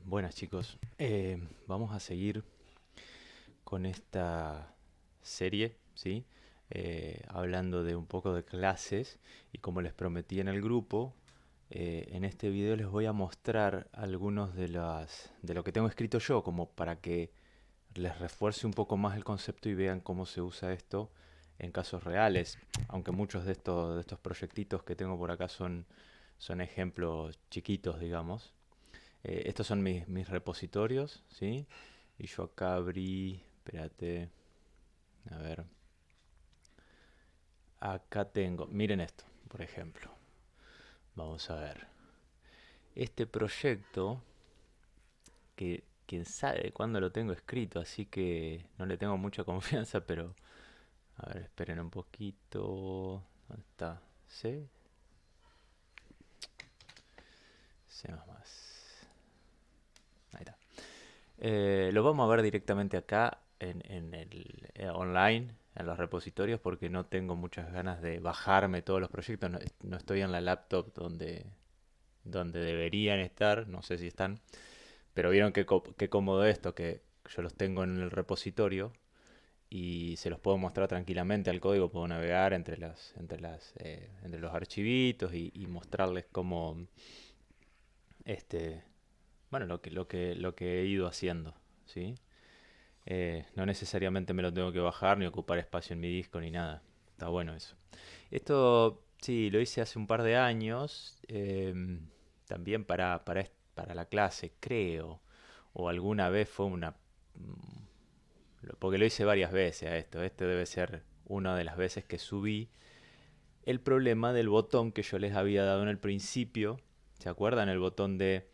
Buenas chicos, vamos a seguir con esta serie, ¿sí? Hablando de un poco de clases y como les prometí en el grupo, en este video les voy a mostrar algunos de lo que tengo escrito yo, como para que les refuerce un poco más el concepto y vean cómo se usa esto en casos reales, aunque muchos de estos proyectitos que tengo por acá son ejemplos chiquitos, digamos. Estos son mis repositorios, ¿sí? Y yo acá abrí, espérate, a ver, acá tengo, miren esto, por ejemplo. Vamos a ver. Este proyecto, que quién sabe cuándo lo tengo escrito, así que no le tengo mucha confianza, pero a ver, esperen un poquito. ¿Dónde está? ¿C? C más. Ahí está. Lo vamos a ver directamente acá en el online, en los repositorios, porque no tengo muchas ganas de bajarme todos los proyectos. No, no estoy en la laptop donde deberían estar, no sé si están, pero vieron qué cómodo esto, que yo los tengo en el repositorio y se los puedo mostrar tranquilamente al código, puedo navegar entre los archivitos y mostrarles cómo, este, bueno, lo que he ido haciendo, ¿sí? No necesariamente me lo tengo que bajar ni ocupar espacio en mi disco ni nada. Está bueno eso. Esto sí, lo hice hace un par de años. También para la clase, creo. O alguna vez fue una... Porque lo hice varias veces a esto. Este debe ser una de las veces que subí el problema del botón que yo les había dado en el principio. ¿Se acuerdan? El botón de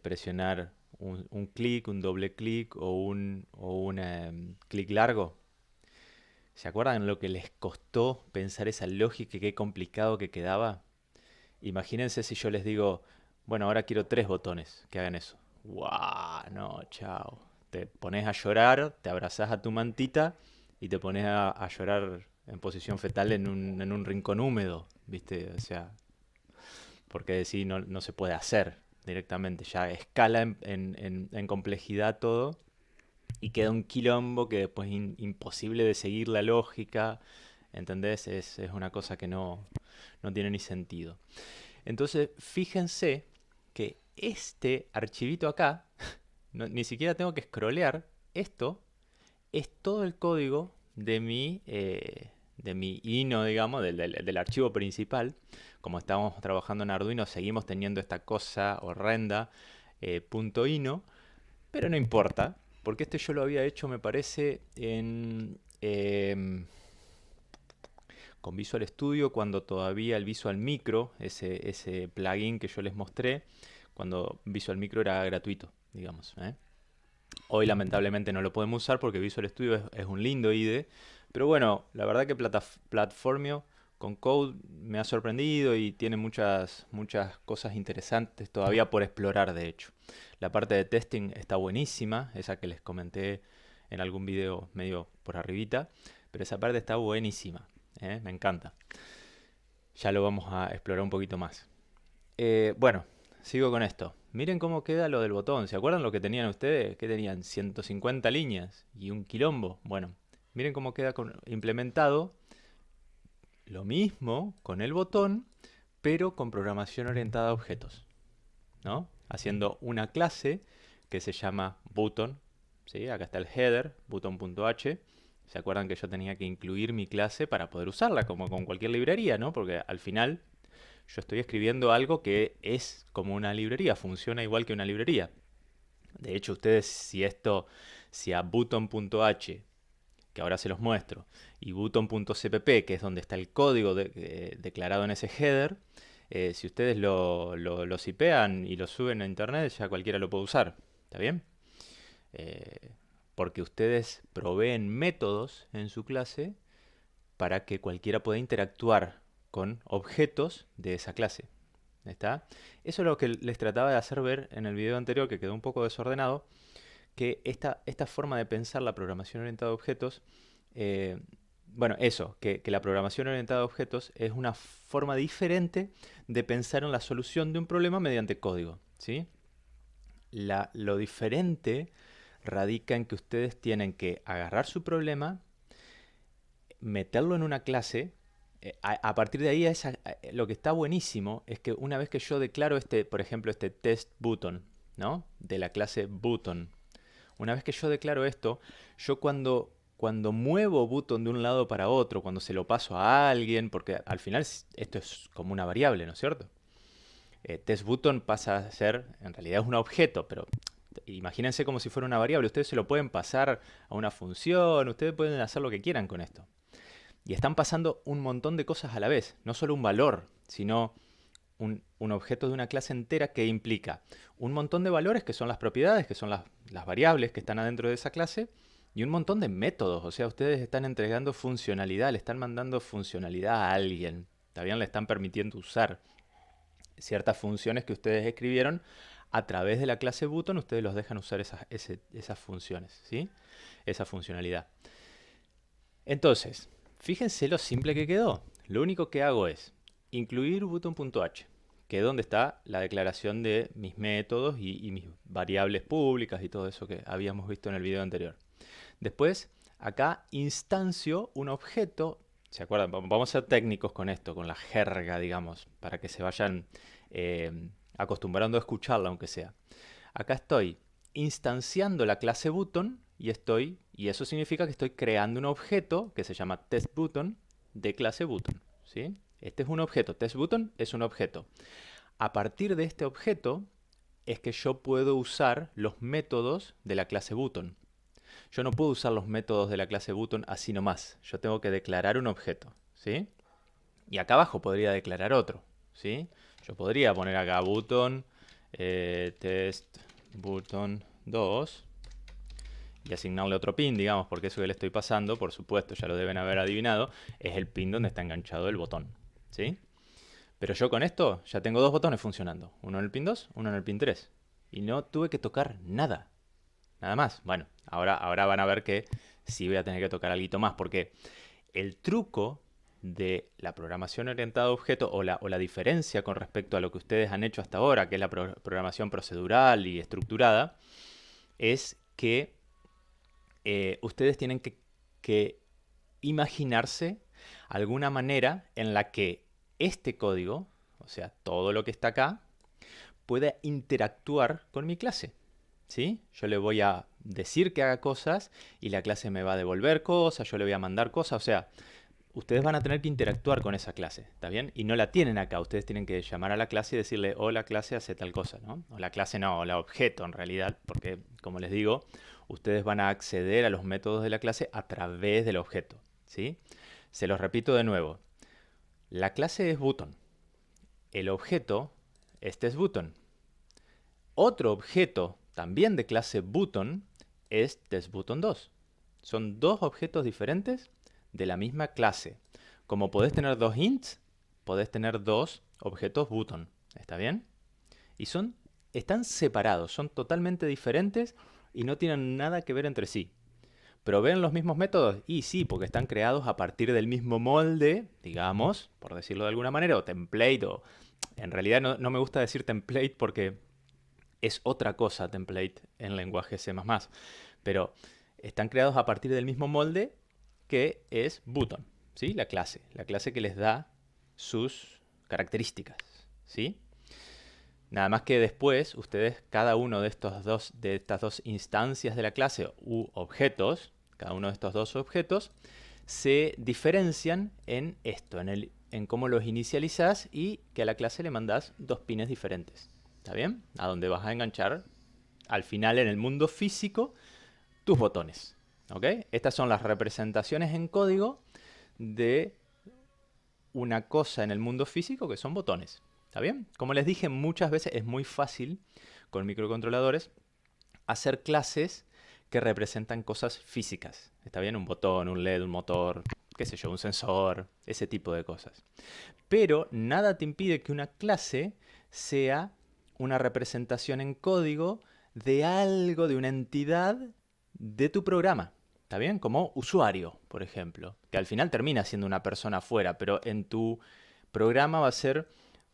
presionar un clic, un doble clic o un clic largo. ¿Se acuerdan lo que les costó pensar esa lógica y qué complicado que quedaba? Imagínense si yo les digo, bueno, ahora quiero tres botones que hagan eso. ¡Guau! No, chao. Te pones a llorar, te abrazás a tu mantita y te pones a llorar en posición fetal en un rincón húmedo, ¿viste? O sea, porque decir no, no se puede hacer directamente. Ya escala en complejidad todo y queda un quilombo que después es imposible de seguir la lógica, ¿entendés? Es una cosa que no tiene ni sentido. Entonces, fíjense que este archivito acá, ni siquiera tengo que scrollear, esto es todo el código de mi ino, digamos, del archivo principal. Como estábamos trabajando en Arduino, seguimos teniendo esta cosa horrenda, .ino, pero no importa, porque este yo lo había hecho, me parece, con Visual Studio, cuando todavía el Visual Micro, ese plugin que yo les mostré, cuando Visual Micro era gratuito, digamos. Hoy lamentablemente no lo podemos usar porque Visual Studio es un lindo IDE, pero bueno, la verdad que Platformio con Code me ha sorprendido y tiene muchas cosas interesantes todavía por explorar, de hecho. La parte de testing está buenísima, esa que les comenté en algún video medio por arribita, pero esa parte está buenísima, me encanta. Ya lo vamos a explorar un poquito más. Bueno, sigo con esto. Miren cómo queda lo del botón. ¿Se acuerdan lo que tenían ustedes? ¿Qué tenían? 150 líneas y un quilombo. Bueno, miren cómo queda implementado lo mismo con el botón, pero con programación orientada a objetos, ¿no? Haciendo una clase que se llama button, ¿sí? Acá está el header, button.h. ¿Se acuerdan que yo tenía que incluir mi clase para poder usarla, como con cualquier librería, ¿no? Porque al final yo estoy escribiendo algo que es como una librería, funciona igual que una librería. De hecho, ustedes si a button.h, que ahora se los muestro, y button.cpp, que es donde está el código declarado en ese header, si ustedes lo zipean y lo suben a internet, ya cualquiera lo puede usar. ¿Está bien? Eh, Porque ustedes proveen métodos en su clase para que cualquiera pueda interactuar con objetos de esa clase. ¿Está? Eso es lo que les trataba de hacer ver en el video anterior, que quedó un poco desordenado, que esta forma de pensar la programación orientada a objetos, eh, bueno, eso, que la programación orientada a objetos es una forma diferente de pensar en la solución de un problema mediante código, ¿sí? Lo diferente radica en que ustedes tienen que agarrar su problema, meterlo en una clase. A partir de ahí, lo que está buenísimo es que una vez que yo declaro por ejemplo, este test button, ¿no? De la clase button. Una vez que yo declaro esto, yo cuando muevo button de un lado para otro, cuando se lo paso a alguien, porque al final esto es como una variable, ¿no es cierto? Test button pasa a ser, en realidad es un objeto, pero imagínense como si fuera una variable. Ustedes se lo pueden pasar a una función, ustedes pueden hacer lo que quieran con esto. Y están pasando un montón de cosas a la vez, no solo un valor, sino un objeto de una clase entera que implica un montón de valores que son las propiedades, que son las variables que están adentro de esa clase, y un montón de métodos. O sea, ustedes están entregando funcionalidad, le están mandando funcionalidad a alguien. También le están permitiendo usar ciertas funciones que ustedes escribieron a través de la clase button. Ustedes los dejan usar esas funciones, ¿sí? Esa funcionalidad. Entonces, fíjense lo simple que quedó. Lo único que hago es incluir button.h, que es donde está la declaración de mis métodos y mis variables públicas y todo eso que habíamos visto en el video anterior. Después, acá instancio un objeto. ¿Se acuerdan? Vamos a ser técnicos con esto, con la jerga, digamos, para que se vayan acostumbrando a escucharla, aunque sea. Acá estoy instanciando la clase button y eso significa que estoy creando un objeto que se llama testButton de clase button, ¿sí? Este es un objeto, testButton es un objeto. A partir de este objeto es que yo puedo usar los métodos de la clase button. Yo no puedo usar los métodos de la clase button así nomás. Yo tengo que declarar un objeto, ¿sí? Y acá abajo podría declarar otro, ¿sí? Yo podría poner acá button, test button 2 y asignarle otro pin, digamos, porque eso que le estoy pasando, por supuesto, ya lo deben haber adivinado, es el pin donde está enganchado el botón, ¿sí? Pero yo con esto ya tengo dos botones funcionando, uno en el pin 2, uno en el pin 3. Y no tuve que tocar nada, nada más. Bueno, ahora van a ver que sí voy a tener que tocar algo más, porque el truco de la programación orientada a objetos o la diferencia con respecto a lo que ustedes han hecho hasta ahora, que es la programación procedural y estructurada, es que ustedes tienen que imaginarse alguna manera en la que este código, o sea, todo lo que está acá, pueda interactuar con mi clase, ¿sí? Yo le voy a decir que haga cosas y la clase me va a devolver cosas, yo le voy a mandar cosas, o sea, ustedes van a tener que interactuar con esa clase, ¿está bien? Y no la tienen acá, ustedes tienen que llamar a la clase y decirle, hola clase, hace tal cosa, ¿no? O la clase no, o la objeto en realidad, porque como les digo, ustedes van a acceder a los métodos de la clase a través del objeto, ¿sí? Se los repito de nuevo. La clase es button. El objeto es testButton. Otro objeto también de clase button es testButton2. Son dos objetos diferentes de la misma clase. Como podés tener dos ints, podés tener dos objetos button. ¿Está bien? Y están separados, son totalmente diferentes y no tienen nada que ver entre sí. ¿Proveen los mismos métodos? Y sí, porque están creados a partir del mismo molde, digamos, por decirlo de alguna manera, o template, o en realidad no me gusta decir template porque es otra cosa template en lenguaje C++, pero están creados a partir del mismo molde que es button, ¿sí? La clase que les da sus características, ¿sí? Nada más que después, ustedes, cada uno de estas dos instancias de la clase u objetos, cada uno de estos dos objetos, se diferencian en esto, en cómo los inicializás y que a la clase le mandás dos pines diferentes. ¿Está bien? A donde vas a enganchar al final en el mundo físico tus botones. ¿Ok? Estas son las representaciones en código de una cosa en el mundo físico que son botones. ¿Está bien? Como les dije, muchas veces es muy fácil con microcontroladores hacer clases que representan cosas físicas. ¿Está bien? Un botón, un LED, un motor, qué sé yo, un sensor, ese tipo de cosas. Pero nada te impide que una clase sea una representación en código de algo, de una entidad de tu programa. ¿Está bien? Como usuario, por ejemplo, que al final termina siendo una persona afuera, pero en tu programa va a ser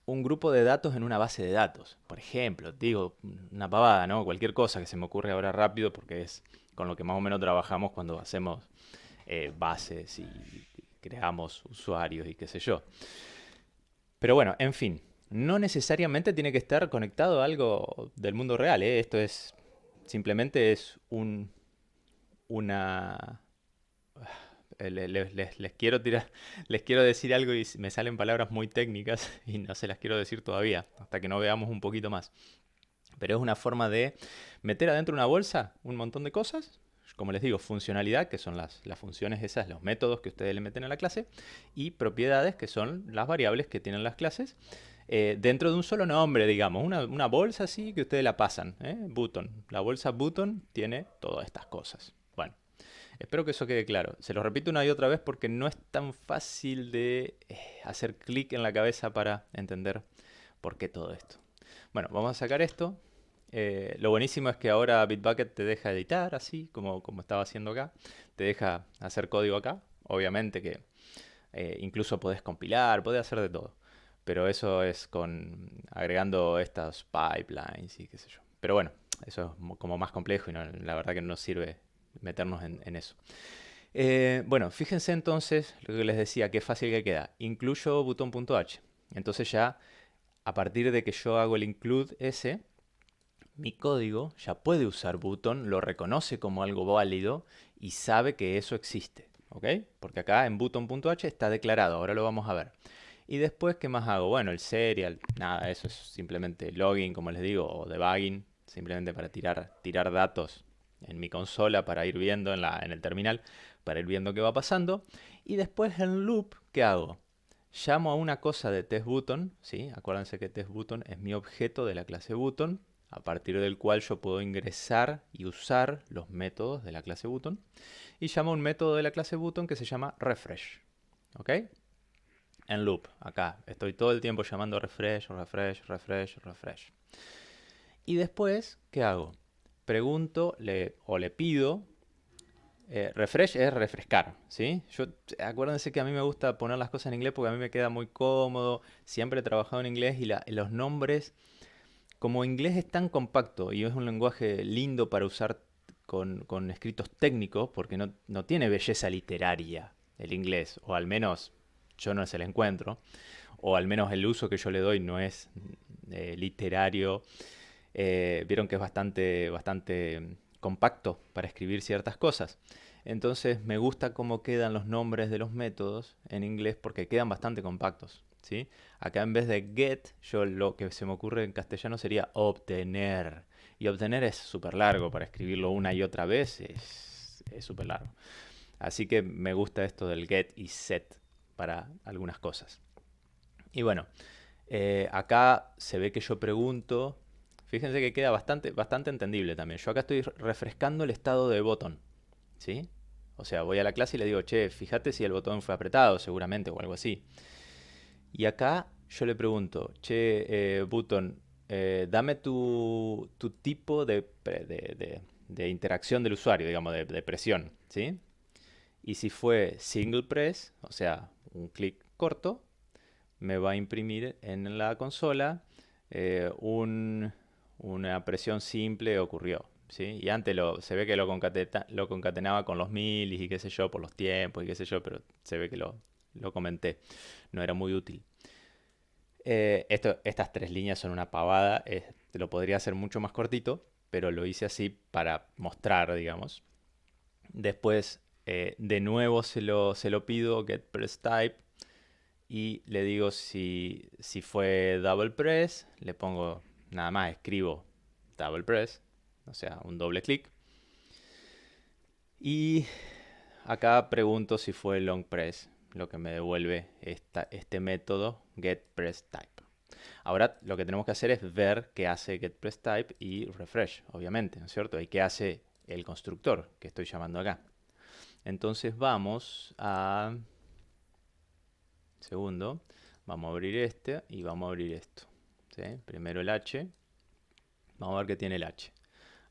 un grupo de datos en una base de datos. Por ejemplo, digo, una pavada, ¿no? Cualquier cosa que se me ocurre ahora rápido porque es con lo que más o menos trabajamos cuando hacemos bases y creamos usuarios y qué sé yo. Pero bueno, en fin, no necesariamente tiene que estar conectado a algo del mundo real, ¿eh? Esto es simplemente es una les quiero tirar, les quiero decir algo y me salen palabras muy técnicas y no se las quiero decir todavía, hasta que no veamos un poquito más. Pero es una forma de meter adentro de una bolsa un montón de cosas, como les digo, funcionalidad, que son las funciones esas, los métodos que ustedes le meten a la clase, y propiedades, que son las variables que tienen las clases, dentro de un solo nombre, digamos, una bolsa así que ustedes la pasan, ¿eh? Button. La bolsa Button tiene todas estas cosas. Bueno, espero que eso quede claro. Se lo repito una y otra vez porque no es tan fácil de hacer clic en la cabeza para entender por qué todo esto. Bueno, vamos a sacar esto. Lo buenísimo es que ahora Bitbucket te deja editar así, como estaba haciendo acá. Te deja hacer código acá. Obviamente que incluso podés compilar, podés hacer de todo. Pero eso es con agregando estas pipelines y qué sé yo. Pero bueno, eso es como más complejo y la verdad que no nos sirve meternos en eso. Bueno, fíjense entonces lo que les decía, qué fácil que queda. Incluyo button.h. Entonces ya a partir de que yo hago el include ese, mi código ya puede usar button, lo reconoce como algo válido y sabe que eso existe. ¿Ok? Porque acá en button.h está declarado, ahora lo vamos a ver. Y después, ¿qué más hago? Bueno, el serial, nada, eso es simplemente login, como les digo, o debugging, simplemente para tirar datos en mi consola para ir viendo en el terminal, para ir viendo qué va pasando. Y después en loop, ¿qué hago? Llamo a una cosa de testButton, ¿sí? Acuérdense que testButton es mi objeto de la clase button, a partir del cual yo puedo ingresar y usar los métodos de la clase button. Y llamo a un método de la clase button que se llama refresh. ¿Ok? En loop, acá. Estoy todo el tiempo llamando refresh, refresh, refresh, refresh. Y después, ¿qué hago? Pregunto o le pido. Refresh es refrescar, ¿sí? Acuérdense que a mí me gusta poner las cosas en inglés porque a mí me queda muy cómodo. Siempre he trabajado en inglés y los nombres, como inglés es tan compacto y es un lenguaje lindo para usar con escritos técnicos, porque no tiene belleza literaria el inglés, o al menos yo no se la encuentro, o al menos el uso que yo le doy no es literario. Vieron que es bastante compacto para escribir ciertas cosas. Entonces me gusta cómo quedan los nombres de los métodos en inglés porque quedan bastante compactos, ¿sí? Acá en vez de get, yo lo que se me ocurre en castellano sería obtener. Y obtener es súper largo, para escribirlo una y otra vez es súper largo. Así que me gusta esto del get y set para algunas cosas. Y bueno, acá se ve que yo pregunto. Fíjense que queda bastante entendible también. Yo acá estoy refrescando el estado de botón, ¿sí? O sea, voy a la clase y le digo, che, fíjate si el botón fue apretado, seguramente, o algo así. Y acá yo le pregunto, che, button, dame tu tipo de interacción del usuario, digamos, de presión, ¿sí? Y si fue single press, o sea, un clic corto, me va a imprimir en la consola una presión simple ocurrió, ¿sí? Y antes se ve que lo concatenaba con los milis y qué sé yo, por los tiempos y qué sé yo, pero se ve que lo comenté. No era muy útil. Estas tres líneas son una pavada. Lo podría hacer mucho más cortito, pero lo hice así para mostrar, digamos. Después, de nuevo se lo pido, get press type, y le digo si fue double press, le pongo nada más, escribo double press, o sea, un doble clic. Y acá pregunto si fue long press, lo que me devuelve este método getPressType. Ahora lo que tenemos que hacer es ver qué hace getPressType y refresh, obviamente, ¿no es cierto? Y qué hace el constructor que estoy llamando acá. Entonces vamos a... Segundo, vamos a abrir este y vamos a abrir esto, ¿sí? Primero el H. Vamos a ver qué tiene el H.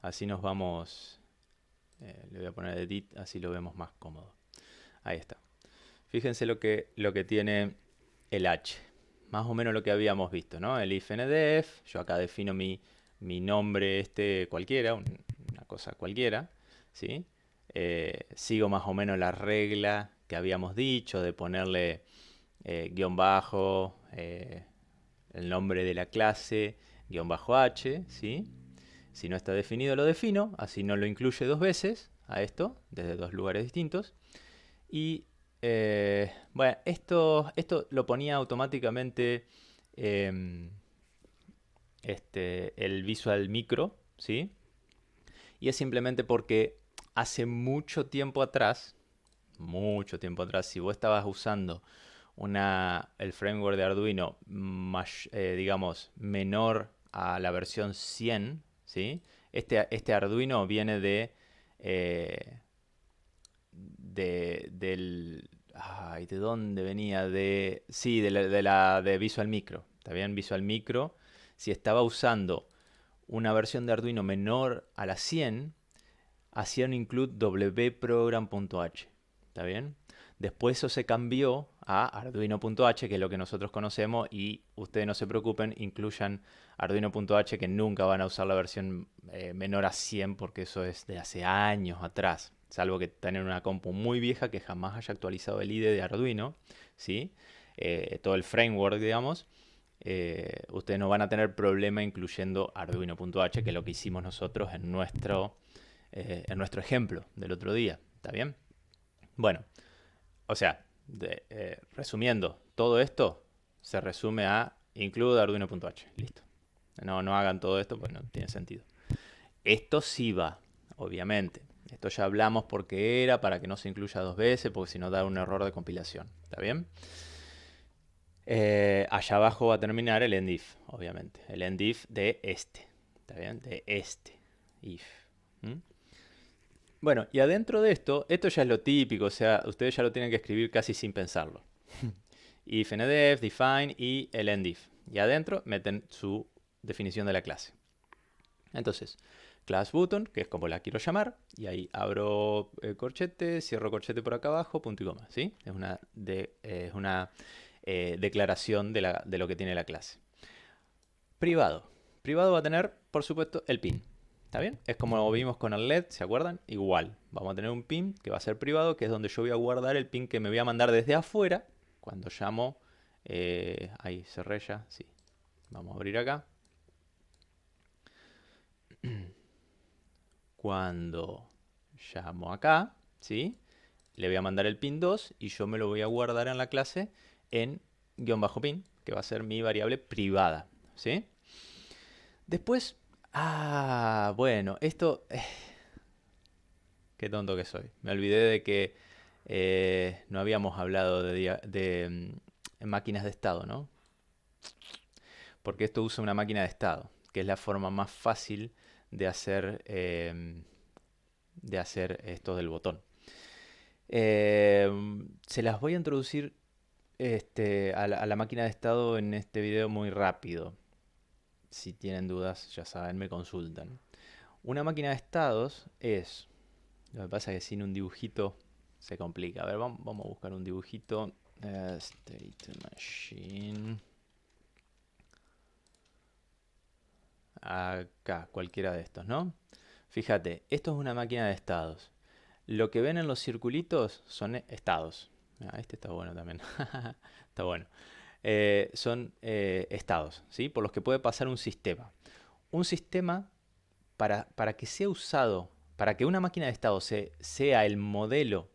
Así nos vamos... le voy a poner edit, así lo vemos más cómodo. Ahí está. Fíjense lo que tiene el H. más o menos lo que habíamos visto, ¿no? El if ndef, yo acá defino mi nombre cualquiera, una cosa cualquiera, ¿sí? Sigo más o menos la regla que habíamos dicho de ponerle guión bajo, el nombre de la clase, guión bajo h, ¿sí? Si no está definido lo defino, así no lo incluye dos veces a esto, desde dos lugares distintos. Y bueno, esto lo ponía automáticamente el Visual Micro, ¿sí? Y es simplemente porque hace mucho tiempo atrás, si vos estabas usando el framework de Arduino, digamos, menor a la versión 100, ¿sí? Este Arduino viene eh, ay, ¿de dónde venía? Sí, de Visual Micro. ¿Está bien? Visual Micro. Si estaba usando una versión de Arduino menor a la 100, hacía un include wprogram.h. ¿Está bien? Después eso se cambió a arduino.h, que es lo que nosotros conocemos, y ustedes no se preocupen, incluyan arduino.h, que nunca van a usar la versión menor a 100, porque eso es de hace años atrás, salvo que tengan una compu muy vieja que jamás haya actualizado el IDE de Arduino, ¿sí? Todo el framework, digamos. Ustedes no van a tener problema incluyendo arduino.h, que es lo que hicimos nosotros en nuestro ejemplo del otro día. ¿Está bien? Bueno, o sea, resumiendo, todo esto se resume a include arduino.h. Listo. No hagan todo esto, pues no tiene sentido. Esto sí va, obviamente. Esto ya hablamos porque era para que no se incluya dos veces, porque si no da un error de compilación. ¿Está bien? Allá abajo va a terminar el endif, obviamente. El endif de este. ¿Está bien? De este. If. ¿Mm? Bueno, y adentro de esto ya es lo típico, o sea, ustedes ya lo tienen que escribir casi sin pensarlo. If ndef, define y el endif. Y adentro meten su definición de la clase. Entonces, class button, que es como la quiero llamar, y ahí abro corchete, cierro corchete por acá abajo, punto y coma, ¿sí? Es una declaración de lo que tiene la clase. Privado. Privado va a tener, por supuesto, el pin. ¿Está bien? Es como lo vimos con el LED, ¿se acuerdan? Igual. Vamos a tener un pin que va a ser privado, que es donde yo voy a guardar el pin que me voy a mandar desde afuera cuando llamo. Ahí cerré ya, sí. Vamos a abrir acá. Cuando llamo acá, ¿sí? Le voy a mandar el pin 2 y yo me lo voy a guardar en la clase en guión bajo pin, que va a ser mi variable privada, ¿sí? Después, bueno, esto, qué tonto que soy. Me olvidé de que no habíamos hablado de máquinas de estado, ¿no? Porque esto usa una máquina de estado, que es la forma más fácil de hacer esto del botón. Se las voy a introducir a la máquina de estado en este video muy rápido. Si tienen dudas, ya saben, me consultan. Una máquina de estados es... Lo que pasa es que sin un dibujito se complica. A ver, vamos a buscar un dibujito. State machine. Acá, cualquiera de estos, ¿no? Fíjate, esto es una máquina de estados. Lo que ven en los circulitos son estados. Este está bueno también. Está bueno. Son estados, ¿sí? Por los que puede pasar un sistema. Un sistema, para que sea usado, para que una máquina de estado sea el modelo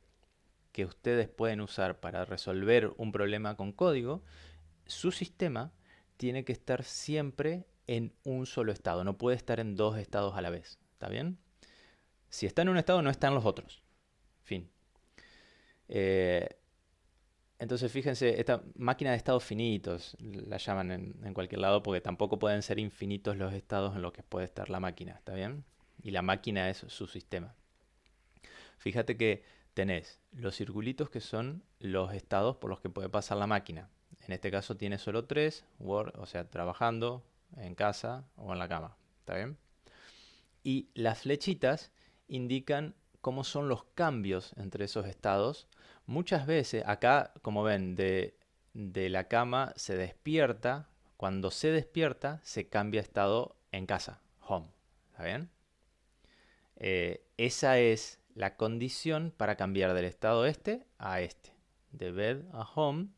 que ustedes pueden usar para resolver un problema con código, su sistema tiene que estar siempre en un solo estado. No puede estar en dos estados a la vez. ¿Está bien? Si está en un estado, no están los otros. Fin. Eh, entonces, fíjense, esta máquina de estados finitos la llaman en cualquier lado porque tampoco pueden ser infinitos los estados en los que puede estar la máquina. ¿Está bien? Y la máquina es su sistema. Fíjate que tenés los circulitos que son los estados por los que puede pasar la máquina. En este caso tiene solo tres, o sea, trabajando, en casa o en la cama. ¿Está bien? Y las flechitas indican cómo son los cambios entre esos estados. Muchas veces, acá, como ven, de la cama se despierta. Cuando se despierta, se cambia estado en casa, home. ¿Está bien? Esa es la condición para cambiar del estado este a este. De bed a home.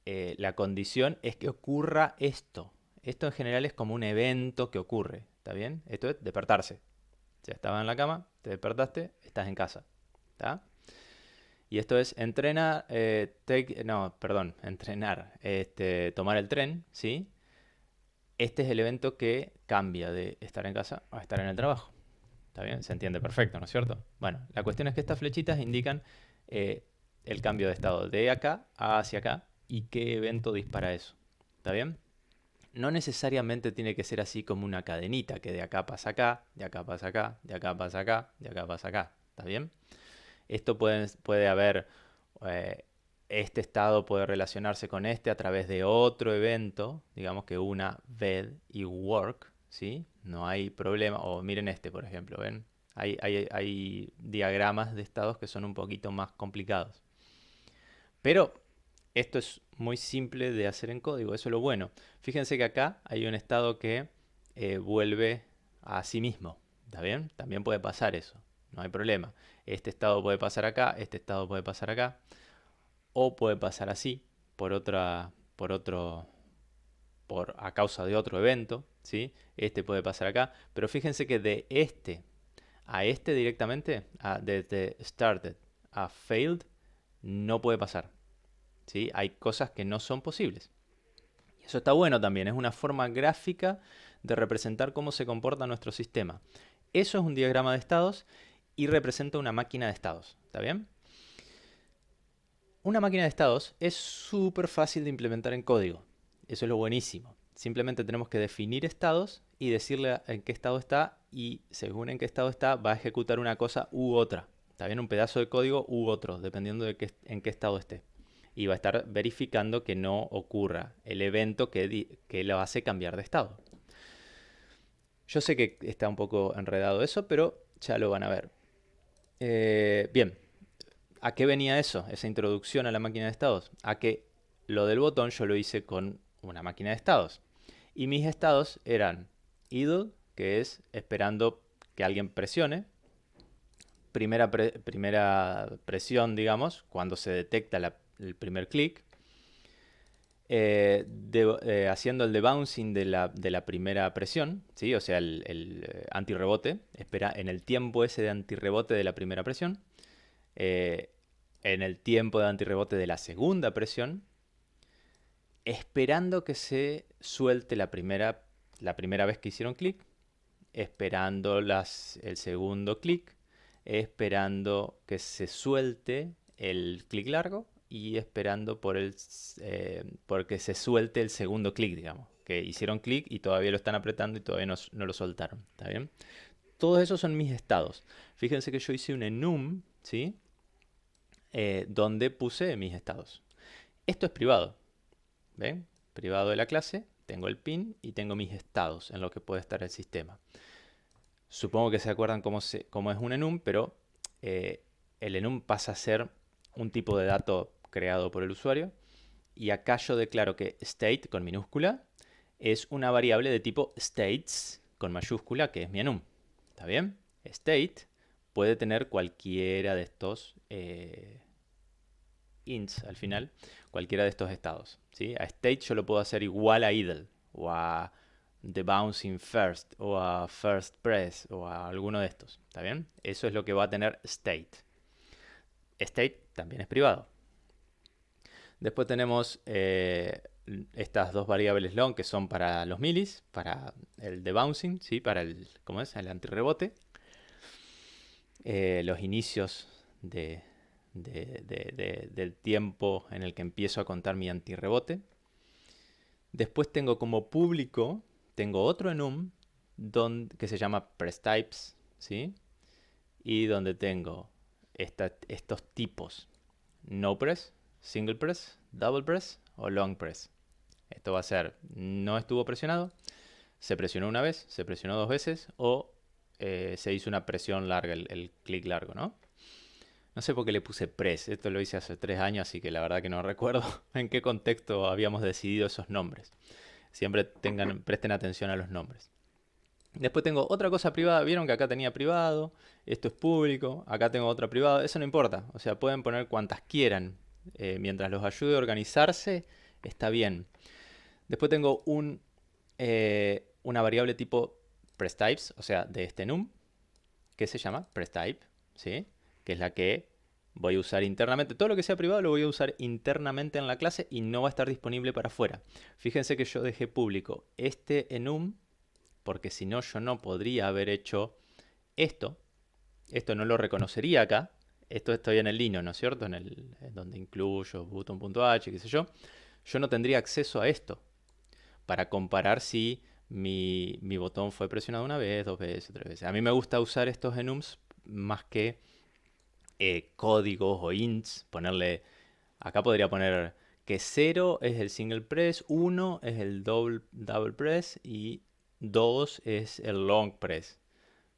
La condición es que ocurra esto. Esto en general es como un evento que ocurre. ¿Está bien? Esto es despertarse. Ya estabas en la cama, te despertaste, estás en casa. ¿Está? Y esto es entrenar, entrenar, tomar el tren, ¿sí? Este es el evento que cambia de estar en casa a estar en el trabajo. ¿Está bien? Se entiende perfecto, ¿no es cierto? Bueno, la cuestión es que estas flechitas indican el cambio de estado de acá hacia acá y qué evento dispara eso. ¿Está bien? No necesariamente tiene que ser así como una cadenita, que de acá pasa acá, de acá pasa acá, de acá pasa acá, de acá pasa acá. ¿Está bien? Esto puede haber, eh, este estado puede relacionarse con este a través de otro evento, digamos que una bed y work, ¿sí? No hay problema. O miren este, por ejemplo, ¿ven? Hay diagramas de estados que son un poquito más complicados. Pero esto es muy simple de hacer en código, eso es lo bueno. Fíjense que acá hay un estado que vuelve a sí mismo. ¿Está bien? También puede pasar eso, no hay problema. Este estado puede pasar acá, este estado puede pasar acá, o puede pasar así, a causa de otro evento, ¿sí? Este puede pasar acá, pero fíjense que de este a este directamente, desde started a failed, no puede pasar, ¿sí? Hay cosas que no son posibles. Y eso está bueno también, es una forma gráfica de representar cómo se comporta nuestro sistema. Eso es un diagrama de estados y representa una máquina de estados, ¿está bien? Una máquina de estados es súper fácil de implementar en código. Eso es lo buenísimo. Simplemente tenemos que definir estados y decirle en qué estado está y según en qué estado está va a ejecutar una cosa u otra. Está bien, un pedazo de código u otro, dependiendo de en qué estado esté. Y va a estar verificando que no ocurra el evento que lo hace cambiar de estado. Yo sé que está un poco enredado eso, pero ya lo van a ver. Bien, ¿a qué venía eso? Esa introducción a la máquina de estados. A que lo del botón yo lo hice con una máquina de estados. Y mis estados eran idle, que es esperando que alguien presione. Primera presión, digamos, cuando se detecta el primer clic. Haciendo el debouncing de la primera presión, ¿sí? O sea, el antirrebote. Espera en el tiempo ese de antirrebote de la primera presión. En el tiempo de antirrebote de la segunda presión, esperando que se suelte la primera vez que hicieron clic, esperando el segundo clic, esperando que se suelte el clic largo y esperando porque se suelte el segundo clic, digamos. Que hicieron clic y todavía lo están apretando y todavía no lo soltaron. ¿Está bien? Todos esos son mis estados. Fíjense que yo hice un enum, ¿sí? Donde puse mis estados. Esto es privado. ¿Ven? Privado de la clase. Tengo el pin y tengo mis estados en lo que puede estar el sistema. Supongo que se acuerdan cómo es un enum, pero el enum pasa a ser un tipo de dato creado por el usuario. Y acá yo declaro que state con minúscula es una variable de tipo states con mayúscula, que es mi enum. ¿Está bien? State puede tener cualquiera de estos ints al final, cualquiera de estos estados, ¿sí? A state yo lo puedo hacer igual a idle, o a the bouncing first, o a first press, o a alguno de estos, ¿está bien? Eso es lo que va a tener state. State también es privado. Después tenemos estas dos variables long que son para los milis, para el debouncing, ¿sí? Para el, ¿cómo es? El antirrebote. Los inicios del tiempo en el que empiezo a contar mi antirrebote. Después tengo como público, tengo otro enum que se llama pressTypes, ¿sí? Y donde tengo estos tipos: no press, single press, double press o long press. Esto va a ser no estuvo presionado, se presionó una vez, se presionó 2 veces o se hizo una presión larga, el clic largo, ¿no? No sé por qué le puse press. Esto lo hice hace 3 años, así que la verdad que no recuerdo en qué contexto habíamos decidido esos nombres. Siempre presten atención a los nombres. Después tengo otra cosa privada. Vieron que acá tenía privado. Esto es público. Acá tengo otra privada. Eso no importa. O sea, pueden poner cuantas quieran. Mientras los ayude a organizarse, está bien. Después tengo una variable tipo pressTypes, o sea, de este num, que se llama pressType, ¿sí? Que es la que voy a usar internamente. Todo lo que sea privado lo voy a usar internamente en la clase y no va a estar disponible para afuera. Fíjense que yo dejé público este enum, porque si no yo no podría haber hecho esto. Esto no lo reconocería acá. Esto estoy en el lino, ¿no es cierto? En donde incluyo button.h, qué sé yo. Yo no tendría acceso a esto para comparar si mi botón fue presionado una vez, 2 veces, 3 veces. A mí me gusta usar estos enums más que códigos o ints. Ponerle, acá podría poner que 0 es el single press, 1 es el double press y 2 es el long press.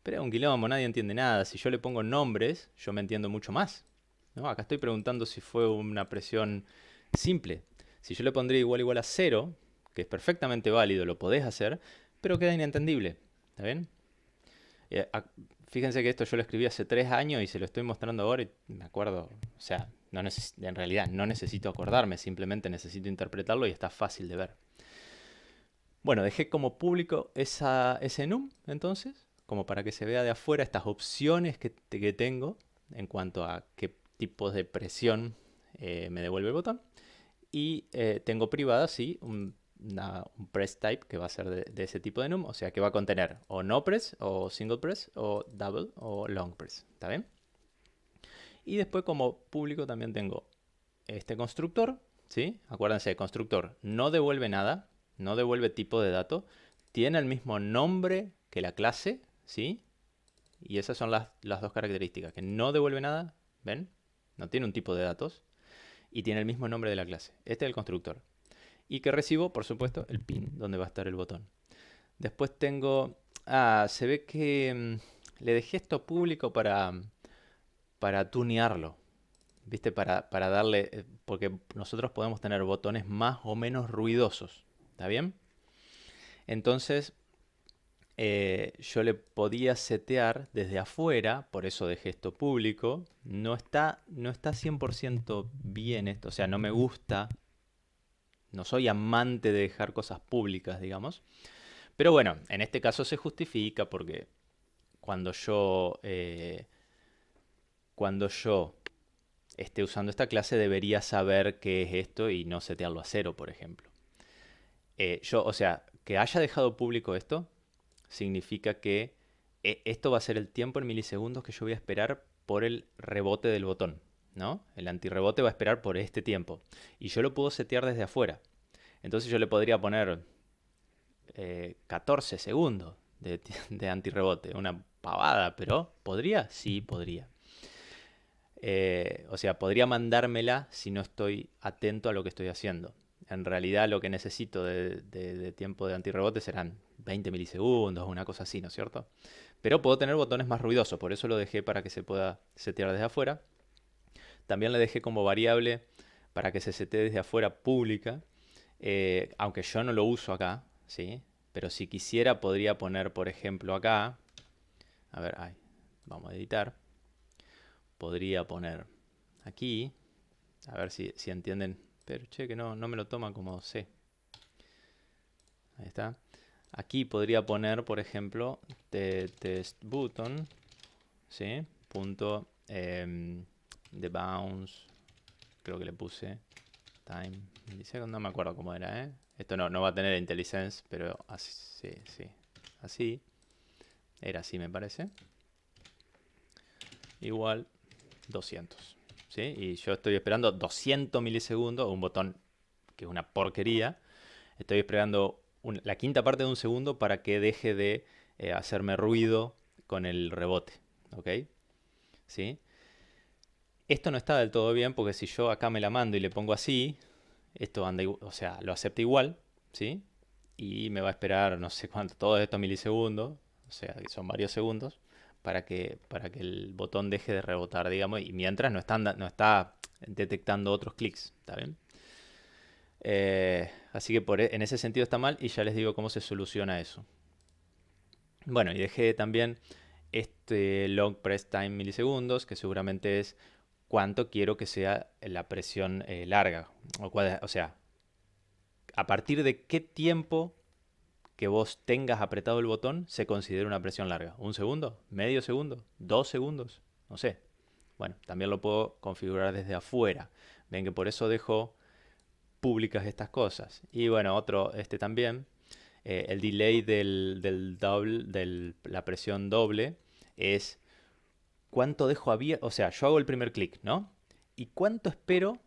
Pero es un quilombo, nadie entiende nada. Si yo le pongo nombres, yo me entiendo mucho más, ¿no? Acá estoy preguntando si fue una presión simple. Si yo le pondría igual a 0, que es perfectamente válido, lo podés hacer, pero queda inentendible. ¿Está bien? Eh, a- Fíjense que esto yo lo escribí hace 3 años y se lo estoy mostrando ahora y me acuerdo, o sea, en realidad no necesito acordarme, simplemente necesito interpretarlo y está fácil de ver. Bueno, dejé como público ese num, entonces, como para que se vea de afuera estas opciones que tengo en cuanto a qué tipos de presión me devuelve el botón. Y tengo privada, sí, un press type que va a ser de ese tipo de num, o sea que va a contener o no press, o single press, o double, o long press. ¿Está bien? Y después como público también tengo este constructor, ¿sí? Acuérdense, el constructor no devuelve nada, no devuelve tipo de dato, tiene el mismo nombre que la clase, ¿sí? Y esas son las dos características, que no devuelve nada, ¿ven? No tiene un tipo de datos y tiene el mismo nombre de la clase. Este es el constructor. Y que recibo, por supuesto, el pin, donde va a estar el botón. Después tengo... se ve que le dejé esto público para tunearlo. ¿Viste? Para darle... porque nosotros podemos tener botones más o menos ruidosos. ¿Está bien? Entonces, yo le podía setear desde afuera, por eso dejé esto público. No está 100% bien esto, o sea, no me gusta. No soy amante de dejar cosas públicas, digamos. Pero bueno, en este caso se justifica porque cuando yo esté usando esta clase debería saber qué es esto y no setearlo a 0, por ejemplo. O sea, que haya dejado público esto significa que esto va a ser el tiempo en milisegundos que yo voy a esperar por el rebote del botón, ¿no? El antirrebote va a esperar por este tiempo. Y yo lo puedo setear desde afuera. Entonces yo le podría poner 14 segundos de antirrebote. Una pavada, pero ¿podría? Sí, podría. O sea, podría mandármela si no estoy atento a lo que estoy haciendo. En realidad lo que necesito de tiempo de antirrebote serán 20 milisegundos, una cosa así, ¿no es cierto? Pero puedo tener botones más ruidosos, por eso lo dejé para que se pueda setear desde afuera. También le dejé como variable para que se setee desde afuera pública, aunque yo no lo uso acá, ¿sí? Pero si quisiera podría poner, por ejemplo, acá, a ver, vamos a editar, podría poner aquí, a ver si entienden, pero che, que no me lo toma como C. Ahí está. Aquí podría poner, por ejemplo, test button, ¿sí? Punto the bounce, creo que le puse time, no me acuerdo cómo era, ¿eh? Esto no va a tener IntelliSense, pero así, sí, así. Era así, me parece. Igual 200. ¿Sí? Y yo estoy esperando 200 milisegundos, un botón que es una porquería. Estoy esperando la quinta parte de un segundo para que deje de hacerme ruido con el rebote. ¿Ok? ¿Sí? Esto no está del todo bien porque si yo acá me la mando y le pongo así, esto anda, o sea, lo acepta igual, ¿sí? Y me va a esperar no sé cuánto, todos estos milisegundos, o sea, que son varios segundos, para que el botón deje de rebotar, digamos, y mientras no está detectando otros clics, ¿está bien? Así que en ese sentido está mal y ya les digo cómo se soluciona eso. Bueno, y dejé también este long press time milisegundos, que seguramente es cuánto quiero que sea la presión larga. O sea, a partir de qué tiempo que vos tengas apretado el botón se considera una presión larga. ¿Un segundo? ¿Medio segundo? ¿2 segundos? No sé. Bueno, también lo puedo configurar desde afuera. Ven que por eso dejo públicas estas cosas. Y bueno, este también, el delay de la presión doble es cuánto dejo abierto. O sea, yo hago el primer clic, ¿no? ¿Y cuánto espero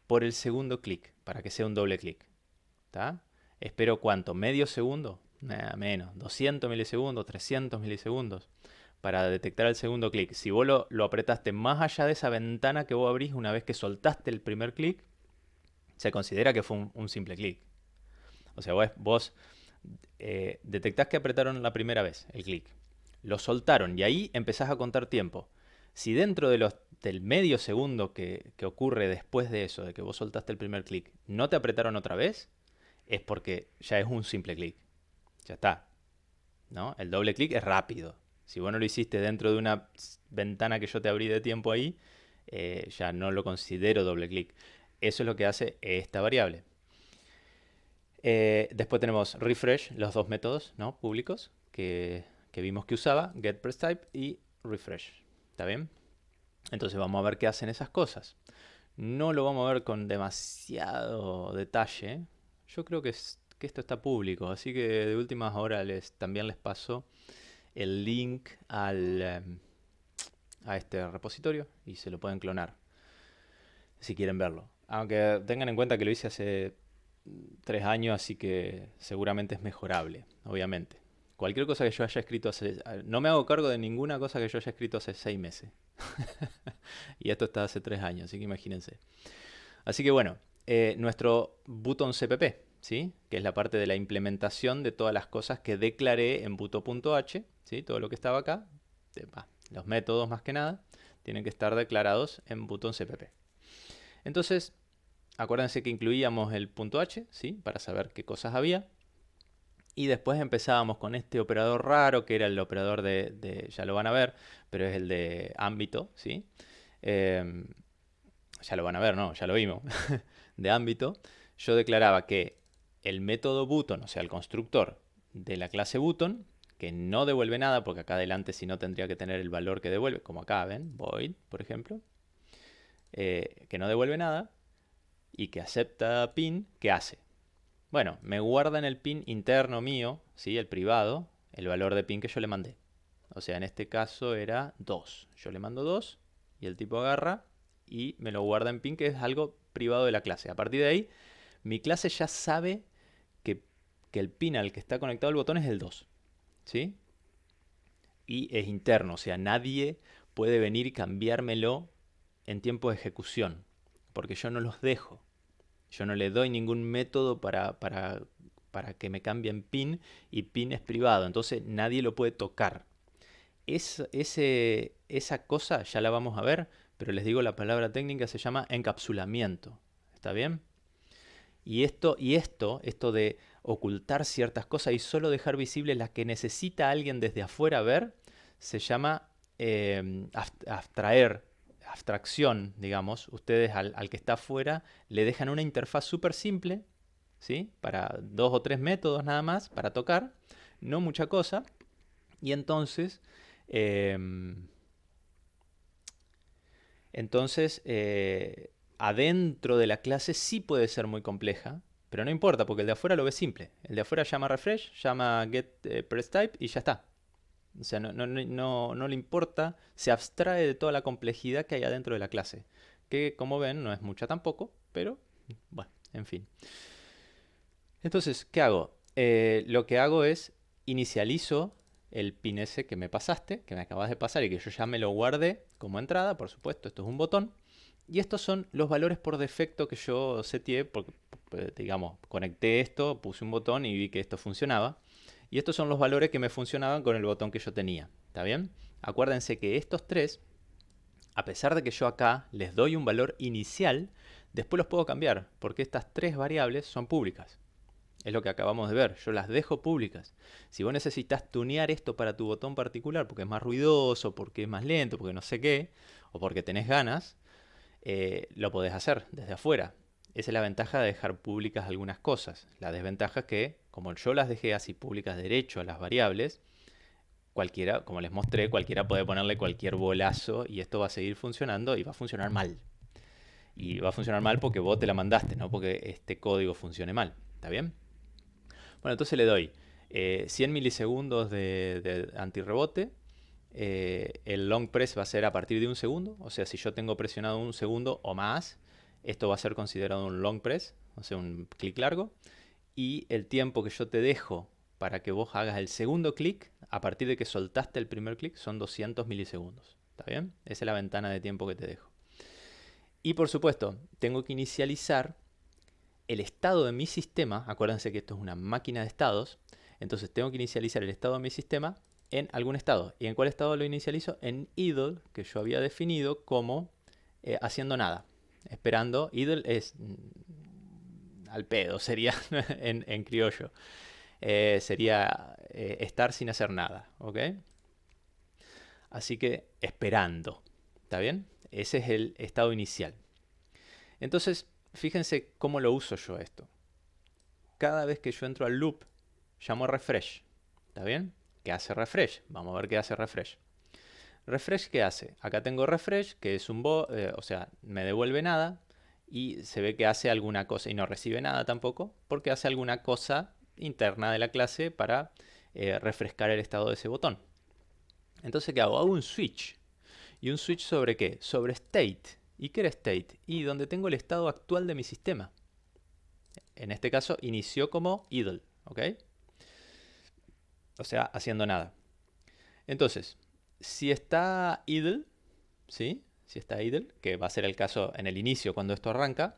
por el segundo clic para que sea un doble clic? ¿Está? ¿Espero cuánto? ¿Medio segundo? Nada menos. 200 milisegundos, 300 milisegundos para detectar el segundo clic. Si vos lo apretaste más allá de esa ventana que vos abrís una vez que soltaste el primer clic, se considera que fue un simple clic. O sea, vos detectás que apretaron la primera vez el clic. Lo soltaron y ahí empezás a contar tiempo. Si dentro del medio segundo que ocurre después de eso, de que vos soltaste el primer clic, no te apretaron otra vez, es porque ya es un simple clic. Ya está. ¿No? El doble clic es rápido. Si vos no lo hiciste dentro de una ventana que yo te abrí de tiempo ahí, ya no lo considero doble clic. Eso es lo que hace esta variable. Después tenemos refresh, los dos métodos, ¿no?, públicos que vimos que usaba, getPressType y refresh. ¿Está bien? Entonces vamos a ver qué hacen esas cosas. No lo vamos a ver con demasiado detalle. Yo creo que esto está público, así que de últimas horas también les paso el link a este repositorio y se lo pueden clonar si quieren verlo. Aunque tengan en cuenta que lo hice hace 3 años, así que seguramente es mejorable, obviamente. Cualquier cosa que yo haya escrito no me hago cargo de ninguna cosa que yo haya escrito hace 6 meses. Y esto está hace 3 años, así que imagínense. Así que bueno, nuestro button CPP, ¿sí?, que es la parte de la implementación de todas las cosas que declaré en button.h, ¿sí?, todo lo que estaba acá, los métodos más que nada, tienen que estar declarados en button CPP. Entonces, acuérdense que incluíamos el .h, ¿sí?, para saber qué cosas había. Y después empezábamos con este operador raro, que era el operador ya lo van a ver, pero es el de ámbito, ¿sí? Ya lo van a ver, no, ya lo vimos. De ámbito, yo declaraba que el método button, o sea, el constructor de la clase button, que no devuelve nada, porque acá adelante si no tendría que tener el valor que devuelve, como acá ven, void, por ejemplo, que no devuelve nada y que acepta pin, ¿qué hace? Bueno, me guarda en el pin interno mío, ¿sí?, el privado, el valor de pin que yo le mandé. O sea, en este caso era 2. Yo le mando 2 y el tipo agarra y me lo guarda en pin, que es algo privado de la clase. A partir de ahí, mi clase ya sabe que el pin al que está conectado el botón es el 2. ¿Sí? Y es interno, o sea, nadie puede venir y cambiármelo en tiempo de ejecución, porque yo no los dejo. Yo no le doy ningún método para que me cambien pin, y pin es privado, entonces nadie lo puede tocar. Esa cosa ya la vamos a ver, pero les digo, la palabra técnica se llama encapsulamiento. ¿Está bien? Y esto de ocultar ciertas cosas y solo dejar visibles las que necesita alguien desde afuera ver, se llama abstracción, digamos. Ustedes al que está afuera le dejan una interfaz súper simple, ¿sí?, para 2 o 3 métodos nada más, para tocar, no mucha cosa. Y entonces, eh, adentro de la clase sí puede ser muy compleja, pero no importa, porque el de afuera lo ve simple. El de afuera llama refresh, llama getPressType y ya está. O sea, no le importa, se abstrae de toda la complejidad que hay adentro de la clase. Que, como ven, no es mucha tampoco, pero bueno, en fin. Entonces, ¿qué hago? Lo que hago es inicializo el pin ese que me pasaste, que me acabas de pasar y que yo ya me lo guardé como entrada, por supuesto, esto es un botón. Y estos son los valores por defecto que yo seteé, porque, digamos, conecté esto, puse un botón y vi que esto funcionaba. Y estos son los valores que me funcionaban con el botón que yo tenía. ¿Está bien? Acuérdense que estos tres, a pesar de que yo acá les doy un valor inicial, después los puedo cambiar, porque estas tres variables son públicas. Es lo que acabamos de ver, yo las dejo públicas. Si vos necesitas tunear esto para tu botón particular, porque es más ruidoso, porque es más lento, porque no sé qué, o porque tenés ganas, lo podés hacer desde afuera. Esa es la ventaja de dejar públicas algunas cosas. La desventaja es que, como yo las dejé así públicas derecho a las variables, cualquiera, como les mostré, cualquiera puede ponerle cualquier bolazo y esto va a seguir funcionando y va a funcionar mal. Y va a funcionar mal porque vos te la mandaste, no porque este código funcione mal. ¿Está bien? Bueno, entonces le doy 100 milisegundos de antirrebote. El long press va a ser a partir de un segundo. O sea, si yo tengo presionado un segundo o más, esto va a ser considerado un long press, o sea, un clic largo. Y el tiempo que yo te dejo para que vos hagas el segundo clic, a partir de que soltaste el primer clic, son 200 milisegundos. ¿Está bien? Esa es la ventana de tiempo que te dejo. Y por supuesto, tengo que inicializar el estado de mi sistema. Acuérdense que esto es una máquina de estados. Entonces tengo que inicializar el estado de mi sistema en algún estado. ¿Y en cuál estado lo inicializo? En idle, que yo había definido como haciendo nada. Esperando. Idle es al pedo, sería en criollo. Sería estar sin hacer nada. ¿Ok? Así que esperando. ¿Está bien? Ese es el estado inicial. Entonces, fíjense cómo lo uso yo esto. Cada vez que yo entro al loop, llamo refresh. ¿Está bien? ¿Qué hace refresh? Vamos a ver qué hace refresh. Refresh, ¿qué hace? Acá tengo refresh, que es un o sea, me devuelve nada y se ve que hace alguna cosa y no recibe nada tampoco, porque hace alguna cosa interna de la clase para refrescar el estado de ese botón. Entonces, ¿qué hago? Hago un switch. ¿Y un switch sobre qué? Sobre state. ¿Y qué era state? Y donde tengo el estado actual de mi sistema. En este caso, inició como idle. ¿Ok? O sea, haciendo nada. Entonces, si está idle, ¿sí? Si está idle, que va a ser el caso en el inicio cuando esto arranca,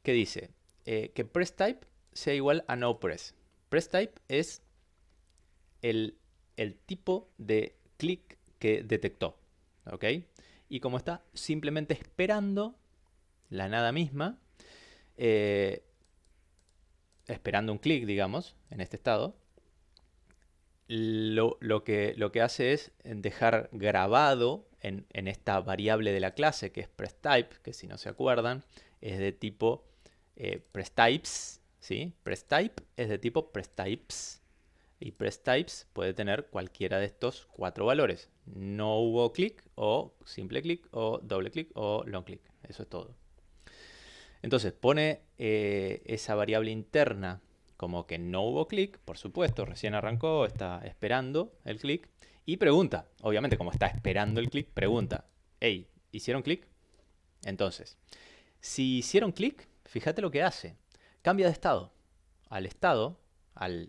¿qué dice? Que press type sea igual a no press. Press type es el, el tipo de clic que detectó. ¿Ok? Y como está simplemente esperando la nada misma, esperando un clic, digamos, en este estado, lo que hace es dejar grabado en esta variable de la clase que es pressType, que si no se acuerdan es de tipo pressTypes, ¿sí? pressType es de tipo pressTypes y pressTypes puede tener cualquiera de estos cuatro valores. No hubo clic o simple clic o doble clic o long clic. Eso es todo. Entonces pone esa variable interna como que no hubo clic, por supuesto, recién arrancó, está esperando el clic y pregunta, obviamente como está esperando el clic, pregunta, hey, ¿hicieron clic? Entonces, si hicieron clic, fíjate lo que hace, cambia de estado, al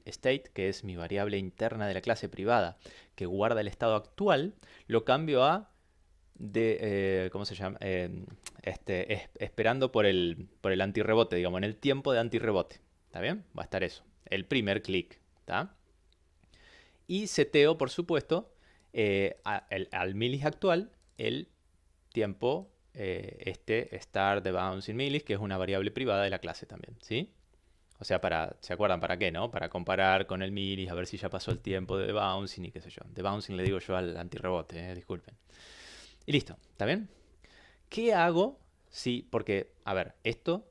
state, que es mi variable interna de la clase privada, que guarda el estado actual, lo cambio a ¿cómo se llama? Esperando por el antirrebote, digamos, en el tiempo de antirrebote. ¿Está bien? Va a estar eso. El primer clic. ¿Está? Y seteo, por supuesto, al milis actual, el tiempo, start de bounce in milis, que es una variable privada de la clase también. ¿Sí? O sea, ¿se acuerdan para qué, no? Para comparar con el milis, a ver si ya pasó el tiempo de bouncing y qué sé yo. De bouncing le digo yo al antirrebote, disculpen. Y listo, ¿está bien? ¿Qué hago si, porque, a ver, esto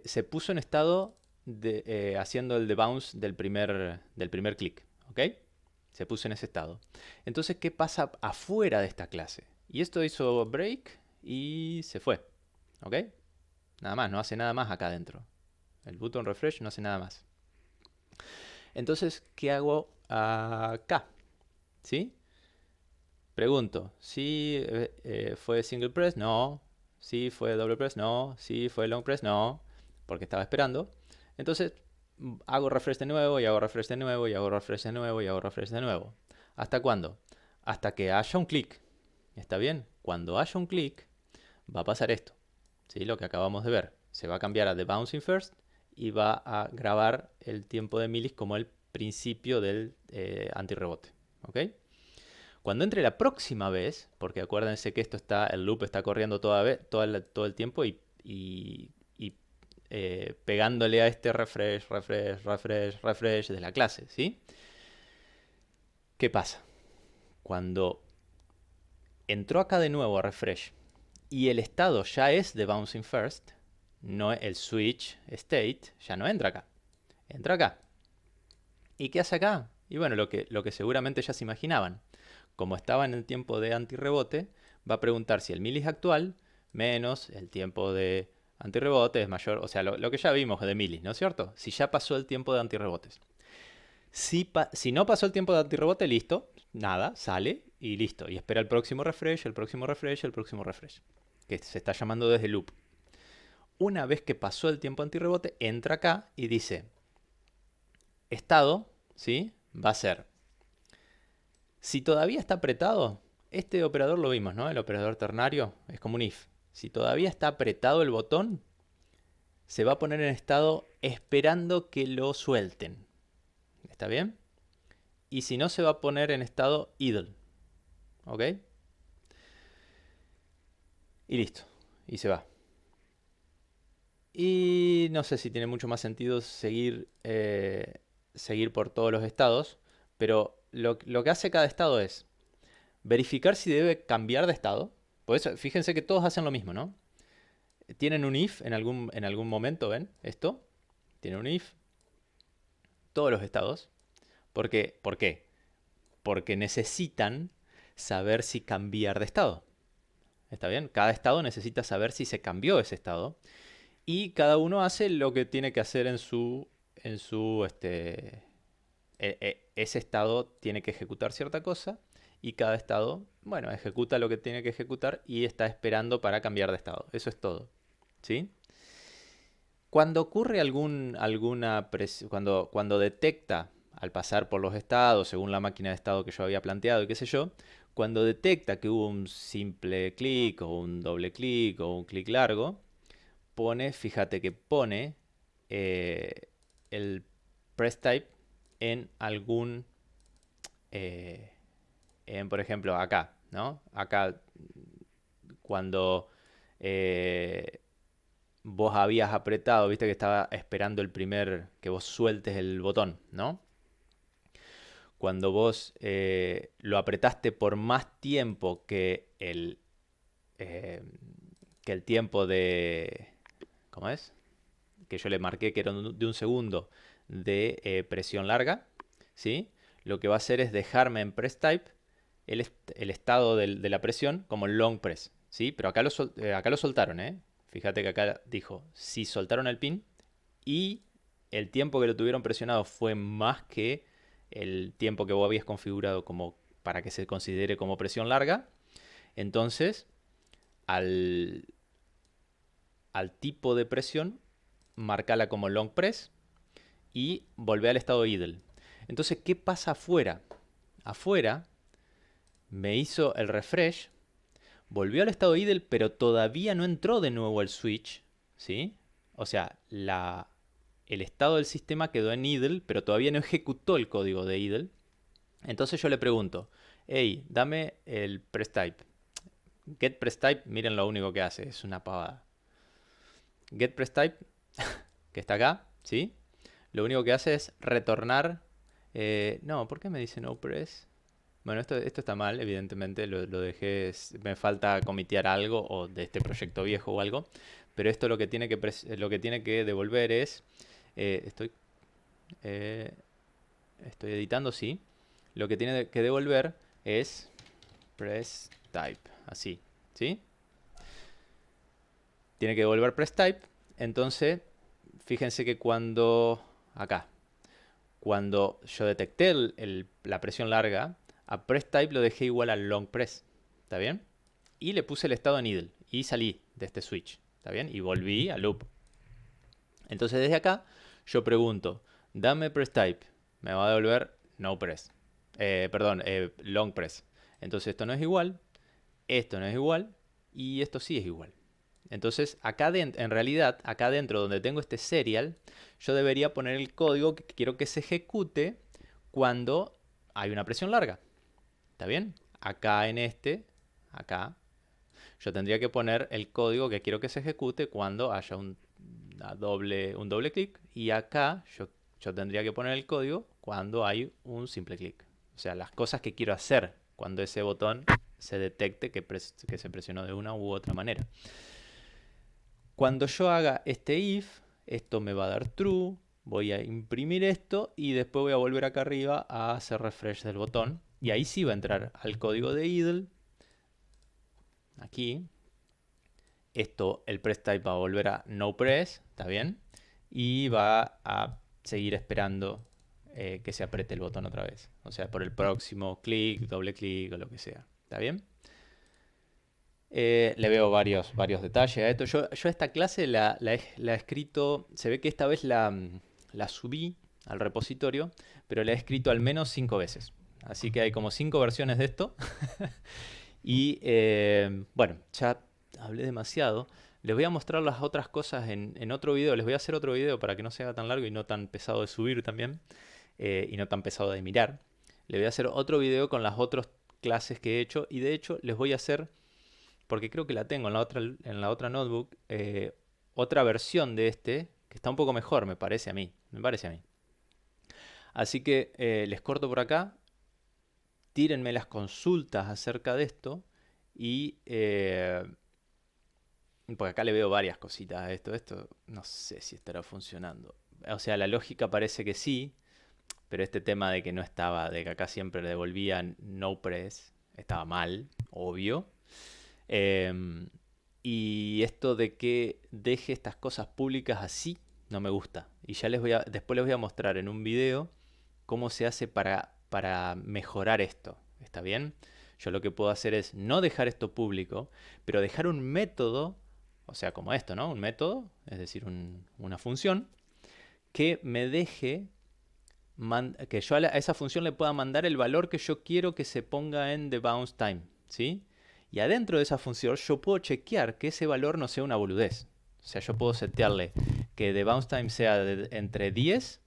se puso en estado de, haciendo el debounce del primer clic, ¿ok? Se puso en ese estado. Entonces, ¿qué pasa afuera de esta clase? Y esto hizo break y se fue, ¿ok? Nada más, no hace nada más acá adentro. El button refresh no hace nada más. Entonces, ¿qué hago acá? ¿Sí? Pregunto, ¿sí fue single press? No. ¿Sí fue double press? No. ¿Sí fue long press? No. Porque estaba esperando. Entonces hago refresh de nuevo y hago refresh de nuevo y hago refresh de nuevo y hago refresh de nuevo. ¿Hasta cuándo? Hasta que haya un clic. ¿Está bien? Cuando haya un clic va a pasar esto. ¿Sí? Lo que acabamos de ver. Se va a cambiar a the bouncing first y va a grabar el tiempo de milis como el principio del antirrebote. ¿Ok? Cuando entre la próxima vez, porque acuérdense que el loop está corriendo todo el tiempo y pegándole a este refresh, refresh, refresh, refresh de la clase, ¿sí? ¿Qué pasa? Cuando entró acá de nuevo a refresh y el estado ya es de bouncing first, no el switch state, ya no entra acá. Entra acá. ¿Y qué hace acá? Y bueno, lo que seguramente ya se imaginaban. Como estaba en el tiempo de antirrebote, va a preguntar si el mili es actual menos el tiempo de antirrebote es mayor. O sea, lo que ya vimos de milis, ¿no es cierto? Si ya pasó el tiempo de antirrebotes. Si no pasó el tiempo de antirrebote, listo. Nada, sale y listo. Y espera el próximo refresh, el próximo refresh, el próximo refresh. Que se está llamando desde loop. Una vez que pasó el tiempo antirrebote, entra acá y dice, estado, ¿sí? Va a ser, si todavía está apretado, este operador lo vimos, ¿no? El operador ternario es como un if. Si todavía está apretado el botón, se va a poner en estado esperando que lo suelten. ¿Está bien? Y si no, se va a poner en estado idle. ¿Ok? Y listo. Y se va. Y no sé si tiene mucho más sentido seguir por todos los estados, pero lo que hace cada estado es verificar si debe cambiar de estado. Por eso, fíjense que todos hacen lo mismo, ¿no? Tienen un if en algún momento, ¿ven? Esto. Tienen un if. Todos los estados. ¿Por qué? ¿Por qué? Porque necesitan saber si cambiar de estado. ¿Está bien? Cada estado necesita saber si se cambió ese estado. Y cada uno hace lo que tiene que hacer ese estado tiene que ejecutar cierta cosa y cada estado, bueno, ejecuta lo que tiene que ejecutar y está esperando para cambiar de estado. Eso es todo. ¿Sí? Cuando ocurre cuando detecta al pasar por los estados, según la máquina de estado que yo había planteado y qué sé yo, cuando detecta que hubo un simple clic o un doble clic o un clic largo, fíjate que pone el press type en eh, por ejemplo, acá, ¿no? Acá, cuando eh, vos habías apretado, viste que estaba esperando que vos sueltes el botón, ¿no? Cuando vos lo apretaste por más tiempo eh, que el tiempo ¿cómo es? Que yo le marqué que era de un segundo de presión larga, ¿sí? Lo que va a hacer es dejarme en press type el estado de la presión como long press, ¿sí? Pero acá lo soltaron, ¿eh? Fíjate que acá dijo, si soltaron el pin y el tiempo que lo tuvieron presionado fue más que el tiempo que vos habías configurado como para que se considere como presión larga, entonces al, al tipo de presión marcala como long press y volvé al estado idle. Entonces, ¿qué pasa afuera? Afuera me hizo el refresh, volvió al estado idle, pero todavía no entró de nuevo el switch, ¿sí? O sea, el estado del sistema quedó en idle, pero todavía no ejecutó el código de idle. Entonces yo le pregunto, hey, dame el press type. Get press type, miren lo único que hace, es una pavada. Get press type, que está acá, ¿sí? Lo único que hace es retornar. No, ¿por qué me dice no press? Bueno, esto está mal, evidentemente, lo dejé, me falta comitear algo o de este proyecto viejo o algo, pero esto lo que tiene que devolver es, eh, estoy, eh, estoy editando, sí, lo que tiene que devolver es press type, así, ¿sí? Tiene que devolver press type, entonces, fíjense que cuando yo detecté la presión larga, a press type lo dejé igual al long press. ¿Está bien? Y le puse el estado en idle. Y salí de este switch. ¿Está bien? Y volví al loop. Entonces desde acá yo pregunto, dame press type. Me va a devolver no press. Perdón, long press. Entonces esto no es igual. Esto no es igual. Y esto sí es igual. Entonces, en realidad, acá dentro donde tengo este serial, yo debería poner el código que quiero que se ejecute cuando hay una presión larga. ¿Está bien? acá en acá, yo tendría que poner el código que quiero que se ejecute cuando haya un doble clic. Y acá yo tendría que poner el código cuando hay un simple clic. O sea, las cosas que quiero hacer cuando ese botón se detecte que se presionó de una u otra manera. Cuando yo haga este if, esto me va a dar true. Voy a imprimir esto y después voy a volver acá arriba a hacer refresh del botón. Y ahí sí va a entrar al código de idle. Aquí. Esto, el press type va a volver a no press, ¿está bien? Y va a seguir esperando que se apriete el botón otra vez. O sea, por el próximo clic, doble clic o lo que sea. ¿Está bien? Le veo varios detalles a esto. Yo esta clase la he escrito, se ve que esta vez la subí al repositorio, pero la he escrito al menos 5 veces. Así que hay como 5 versiones de esto. Y bueno, ya hablé demasiado. Les voy a mostrar las otras cosas en otro video. Les voy a hacer otro video para que no se haga tan largo y no tan pesado de subir también. Y no tan pesado de mirar. Les voy a hacer otro video con las otras clases que he hecho. Y de hecho les voy a hacer, porque creo que la tengo en la otra notebook, otra versión de este, que está un poco mejor, me parece a mí. Me parece a mí. Así que les corto por acá. Tírenme las consultas acerca de esto. Y porque acá le veo varias cositas a esto. Esto no sé si estará funcionando. O sea, la lógica parece que sí, pero este tema de que no estaba, de que acá siempre le devolvían no press, estaba mal, obvio. Em, y esto de que deje estas cosas públicas así, no me gusta. Y ya después les voy a mostrar en un video cómo se hace para mejorar esto. ¿Está bien? Yo lo que puedo hacer es no dejar esto público, pero dejar un método, o sea, como esto, ¿no? Un método, es decir, una función, que me deje, que yo a esa función le pueda mandar el valor que yo quiero que se ponga en the bounce time, ¿sí? Y adentro de esa función yo puedo chequear que ese valor no sea una boludez. O sea, yo puedo setearle que the bounce time sea entre 10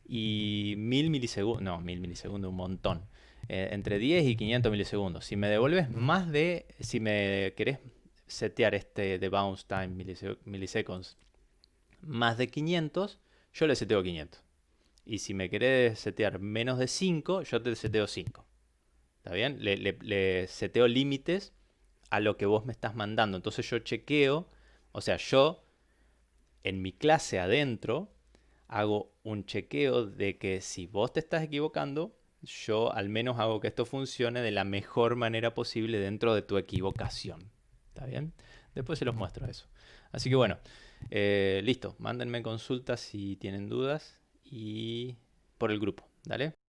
y 1000 milisegundos. No, 1000 milisegundos, un montón. Entre 10 y 500 milisegundos. Si me devuelves más de, si me querés setear este de bounce time milliseconds más de 500, yo le seteo 500. Y si me querés setear menos de 5, yo te seteo 5. ¿Está bien? Le seteo límites a lo que vos me estás mandando. Entonces yo chequeo, o sea, yo en mi clase adentro hago un chequeo de que si vos te estás equivocando, yo al menos hago que esto funcione de la mejor manera posible dentro de tu equivocación. ¿Está bien? Después se los muestro eso. Así que bueno, listo. Mándenme consultas si tienen dudas y por el grupo. ¿Dale?